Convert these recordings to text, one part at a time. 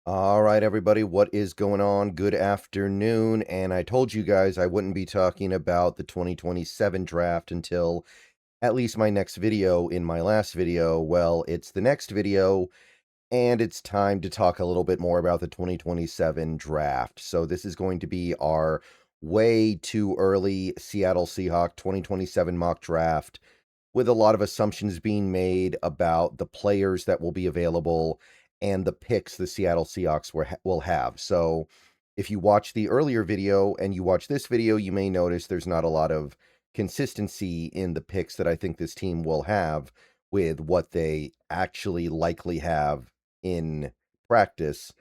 All right, everybody, what is going on? Good afternoon. And I told you guys I wouldn't be talking about the 2027 draft until at least my next video in my last video. Well, it's the next video, and it's time to talk a little bit more about the 2027 draft. So, this is going to be our way too early Seattle Seahawks 2027 mock draft, with a lot of assumptions being made about the players that will be available and the picks the Seattle Seahawks will have. So, if you watch the earlier video and you watch this video, you may notice there's not a lot of consistency in the picks that I think this team will have with what they actually likely have in practice.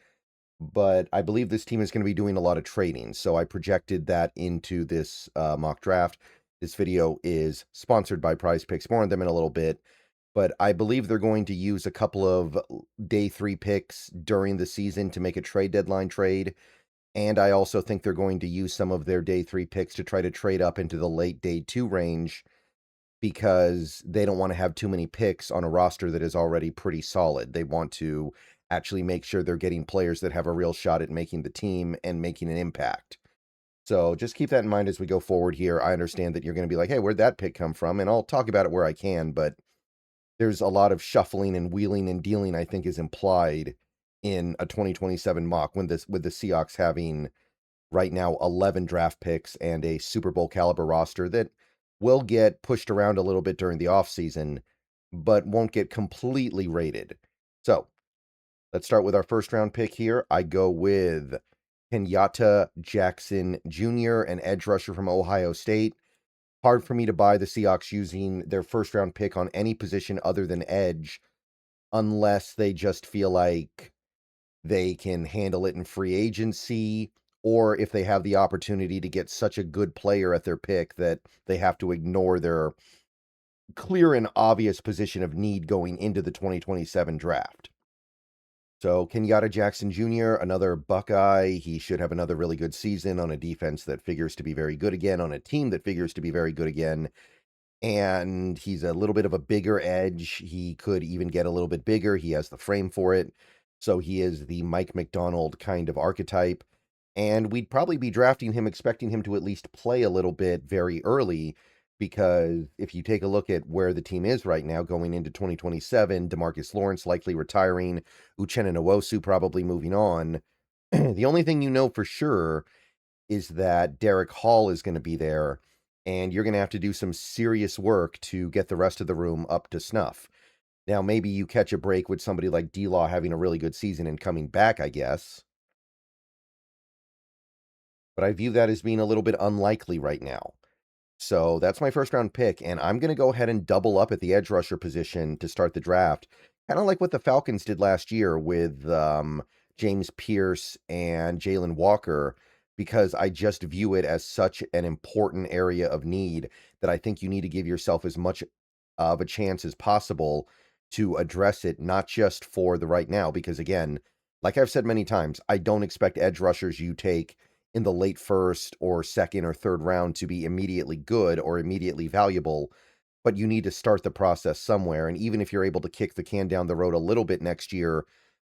But I believe this team is going to be doing a lot of trading. So I projected that into this mock draft. This video is sponsored by Prize Picks. More on them in a little bit. But I believe they're going to use a couple of day 3 picks during the season to make a trade deadline trade. And I also think they're going to use some of their day 3 picks to try to trade up into the late day 2 range, because they don't want to have too many picks on a roster that is already pretty solid. They want to actually make sure they're getting players that have a real shot at making the team and making an impact. So just keep that in mind as we go forward here. I understand that you're going to be like, hey, where'd that pick come from? And I'll talk about it where I can, but there's a lot of shuffling and wheeling and dealing, I think, is implied in a 2027 mock with the Seahawks having right now 11 draft picks and a Super Bowl caliber roster that will get pushed around a little bit during the offseason, but won't get completely rated. So let's start with our first round pick here. I go with Kenyatta Jackson Jr., an edge rusher from Ohio State. Hard for me to buy the Seahawks using their first round pick on any position other than edge, unless they just feel like they can handle it in free agency, or if they have the opportunity to get such a good player at their pick that they have to ignore their clear and obvious position of need going into the 2027 draft. So Kenyatta Jackson Jr., another Buckeye. He should have another really good season on a defense that figures to be very good again, on a team that figures to be very good again. And he's a little bit of a bigger edge. He could even get a little bit bigger. He has the frame for it. So he is the Mike McDonald kind of archetype. And we'd probably be drafting him, expecting him to at least play a little bit very early, because if you take a look at where the team is right now going into 2027, DeMarcus Lawrence likely retiring, Uchenna Nwosu probably moving on. The only thing you know for sure is that Derek Hall is going to be there, and you're going to have to do some serious work to get the rest of the room up to snuff. Now, maybe you catch a break with somebody like D-Law having a really good season and coming back, I guess. But I view that as being a little bit unlikely right now. So that's my first round pick, and I'm going to go ahead and double up at the edge rusher position to start the draft. Kind of like what the Falcons did last year with James Pierce and Jalen Walker, because I just view it as such an important area of need that I think you need to give yourself as much of a chance as possible to address it, not just for the right now. Because again, like I've said many times, I don't expect edge rushers you take in the late first or second or third round to be immediately good or immediately valuable, but you need to start the process somewhere. And even if you're able to kick the can down the road a little bit next year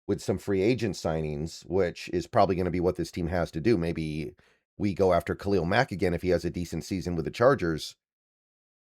with some free agent signings, which is probably going to be what this team has to do. Maybe we go after Khalil Mack again if he has a decent season with the Chargers.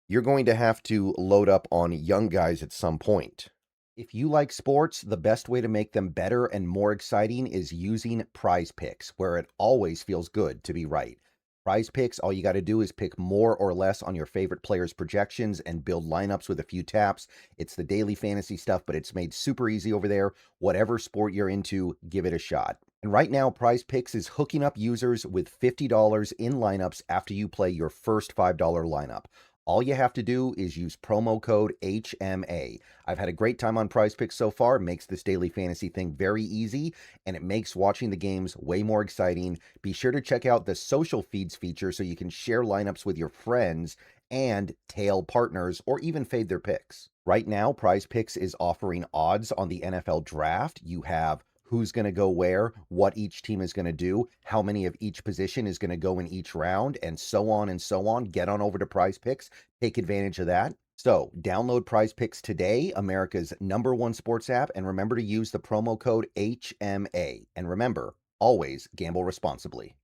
You're going to have to load up on young guys at some point. If you like sports, the best way to make them better and more exciting is using Prize Picks, where it always feels good to be right. Prize Picks, all you got to do is pick more or less on your favorite players' projections and build lineups with a few taps. It's the daily fantasy stuff, but it's made super easy over there. Whatever sport you're into, give it a shot. And right now, Prize Picks is hooking up users with $50 in lineups after you play your first $5 lineup. All you have to do is use promo code HMA. I've had a great time on Prize Picks so far. It makes this daily fantasy thing very easy, and it makes watching the games way more exciting. Be sure to check out the social feeds feature so you can share lineups with your friends and tail partners or even fade their picks. Right now, Prize Picks is offering odds on the NFL draft. You have who's going to go where, what each team is going to do, how many of each position is going to go in each round, and so on and so on. Get on over to Prize Picks. Take advantage of that. So, download Prize Picks today, America's #1 sports app, and remember to use the promo code HMA. And remember, always gamble responsibly.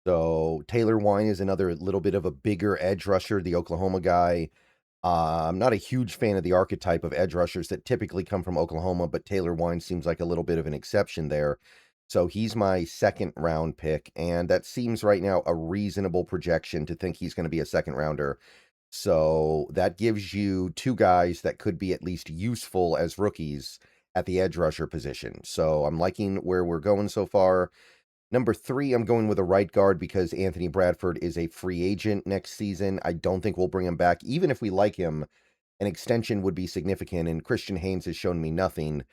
So, Taylor Wine is another little bit of a bigger edge rusher, the Oklahoma guy. I'm not a huge fan of the archetype of edge rushers that typically come from Oklahoma, but Taylor Wine seems like a little bit of an exception there. So he's my second round pick, and that seems right now a reasonable projection to think he's going to be a second rounder. So that gives you two guys that could be at least useful as rookies at the edge rusher position. So I'm liking where we're going so far. Number 3, I'm going with a right guard because Anthony Bradford is a free agent next season. I don't think we'll bring him back. Even if we like him, an extension would be significant, and Christian Haynes has shown me nothing.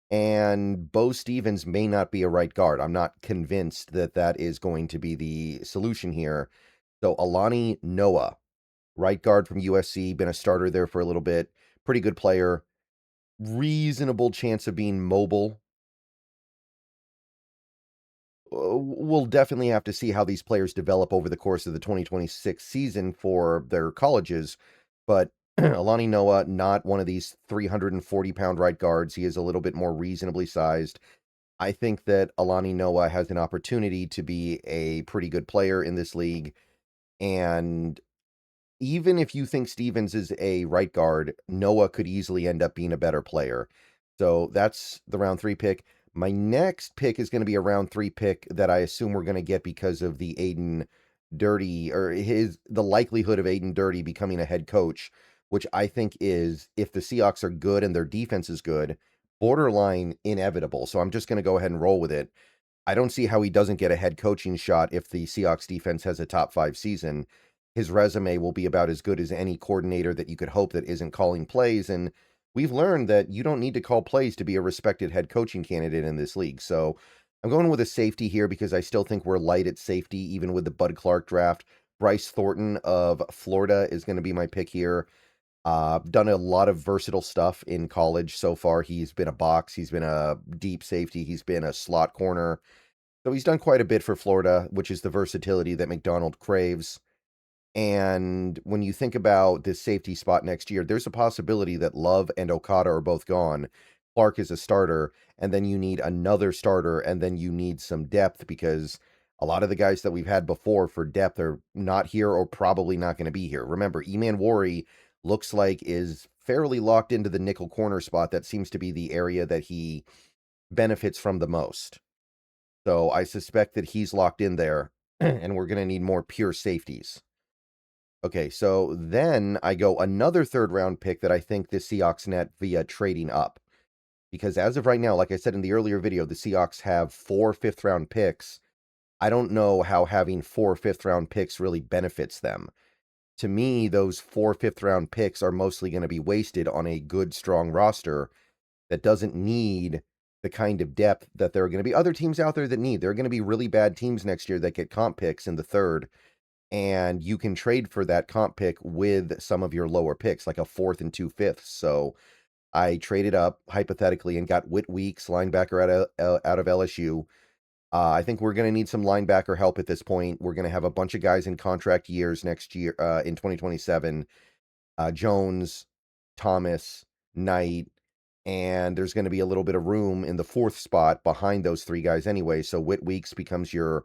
And Bo Stevens may not be a right guard. I'm not convinced that that is going to be the solution here. So Alani Noah, right guard from USC, been a starter there for a little bit. Pretty good player. Reasonable chance of being mobile. We'll definitely have to see how these players develop over the course of the 2026 season for their colleges. But Alani Noah, not one of these 340-pound right guards. He is a little bit more reasonably sized. I think that Alani Noah has an opportunity to be a pretty good player in this league. And even if you think Stevens is a right guard, Noah could easily end up being a better player. So that's the round 3 pick. My next pick is going to be a round 3 pick that I assume we're going to get because of the Aiden Dirty, or the likelihood of Aiden Dirty becoming a head coach, which I think is, if the Seahawks are good and their defense is good, borderline inevitable. So I'm just going to go ahead and roll with it. I don't see how he doesn't get a head coaching shot if the Seahawks defense has a top 5 season. His resume will be about as good as any coordinator that you could hope that isn't calling plays. And we've learned that you don't need to call plays to be a respected head coaching candidate in this league. So I'm going with a safety here because I still think we're light at safety, even with the Bud Clark draft. Bryce Thornton of Florida is going to be my pick here. Done a lot of versatile stuff in college so far. He's been a box, he's been a deep safety, he's been a slot corner. So he's done quite a bit for Florida, which is the versatility that McDonald craves. And when you think about this safety spot next year, there's a possibility that Love and Okada are both gone. Clark is a starter, and then you need another starter, and then you need some depth because a lot of the guys that we've had before for depth are not here or probably not going to be here. Remember, Eman Wari looks like is fairly locked into the nickel corner spot. That seems to be the area that he benefits from the most. So I suspect that he's locked in there, and we're going to need more pure safeties. Okay, so then I go another third round pick that I think the Seahawks net via trading up. Because as of right now, like I said in the earlier video, the Seahawks have 4 fifth round picks. I don't know how having 4 fifth round picks really benefits them. To me, those 4 fifth round picks are mostly going to be wasted on a good, strong roster that doesn't need the kind of depth that there are going to be other teams out there that need. There are going to be really bad teams next year that get comp picks in the third, and you can trade for that comp pick with some of your lower picks, like a 4th and 2 fifths. So I traded up hypothetically and got Whit Weeks, linebacker out of LSU. I think we're going to need some linebacker help at this point. We're going to have a bunch of guys in contract years next year in 2027. Jones, Thomas, Knight, and there's going to be a little bit of room in the 4th spot behind those 3 guys anyway. So Whit Weeks becomes your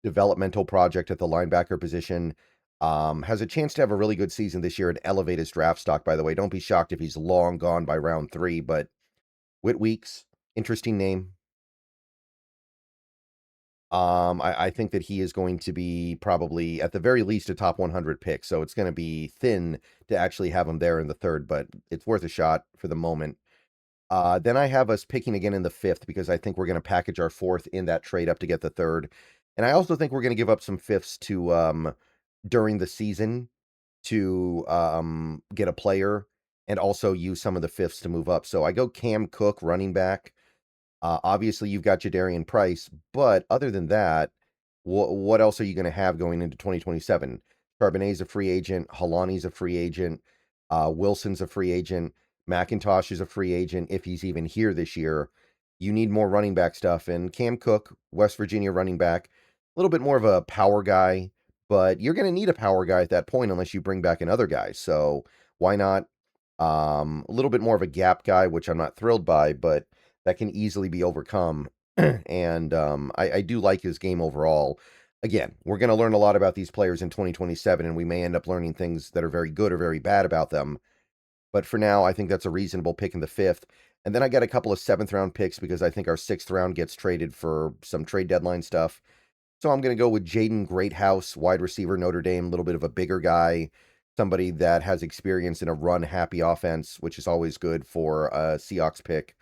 developmental project at the linebacker position. Has a chance to have a really good season this year and elevate his draft stock, by the way. Don't be shocked if he's long gone by round 3, but Whit Weeks, interesting name. I think that he is going to be probably, at the very least, a top 100 pick. So it's going to be thin to actually have him there in the 3rd, but it's worth a shot for the moment. Then I have us picking again in the 5th because I think we're going to package our 4th in that trade up to get the 3rd. And I also think we're going to give up some 5ths to during the season to get a player and also use some of the 5ths to move up. So I go Cam Cook, running back. Obviously, you've got Jadarian Price, but other than that, what else are you going to have going into 2027? Charbonnet's a free agent. Halani's a free agent. Wilson's a free agent. McIntosh is a free agent if he's even here this year. You need more running back stuff. And Cam Cook, West Virginia running back, a little bit more of a power guy, but you're going to need a power guy at that point unless you bring back another guy. So why not a little bit more of a gap guy, which I'm not thrilled by, but that can easily be overcome. And I do like his game overall. Again, we're going to learn a lot about these players in 2027, and we may end up learning things that are very good or very bad about them. But for now, I think that's a reasonable pick in the fifth. And then I got a couple of seventh round picks because I think our sixth round gets traded for some trade deadline stuff. So I'm going to go with Jaden Greathouse, wide receiver, Notre Dame, a little bit of a bigger guy, somebody that has experience in a run-happy offense, which is always good for a Seahawks pick.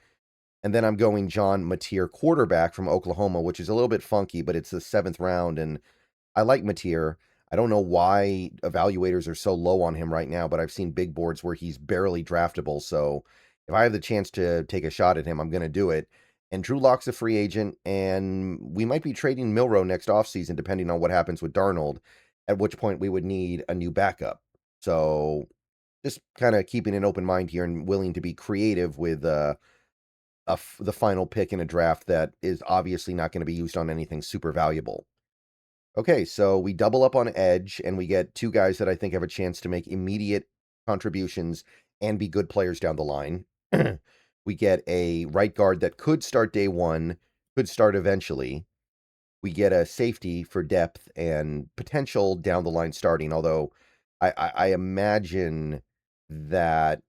And then I'm going John Mateer, quarterback from Oklahoma, which is a little bit funky, but it's the seventh round, and I like Mateer. I don't know why evaluators are so low on him right now, but I've seen big boards where he's barely draftable. So if I have the chance to take a shot at him, I'm going to do it. And Drew Lock's a free agent, and we might be trading Milrow next offseason, depending on what happens with Darnold, at which point we would need a new backup. So just kind of keeping an open mind here and willing to be creative with the final pick in a draft that is obviously not going to be used on anything super valuable. Okay, so we double up on edge, and we get two guys that I think have a chance to make immediate contributions and be good players down the line. We get a right guard that could start day one, could start eventually. We get a safety for depth and potential down the line starting, although I imagine that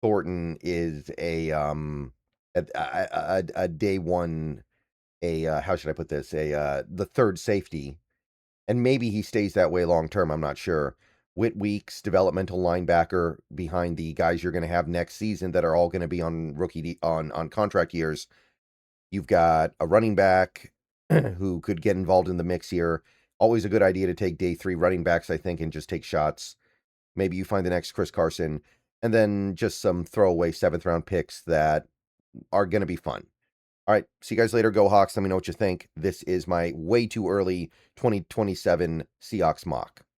Thornton is a day one, how should I put this? The third safety, and maybe he stays that way long term. I'm not sure. Whit Weeks, developmental linebacker behind the guys you're going to have next season that are all going to be on on contract years. You've got a running back who could get involved in the mix here. Always a good idea to take day three running backs, I think, and just take shots. Maybe you find the next Chris Carson, and then just some throwaway seventh round picks that are going to be fun. All right, see you guys later. Go Hawks. Let me know what you think. This is my way too early 2027 Seahawks mock.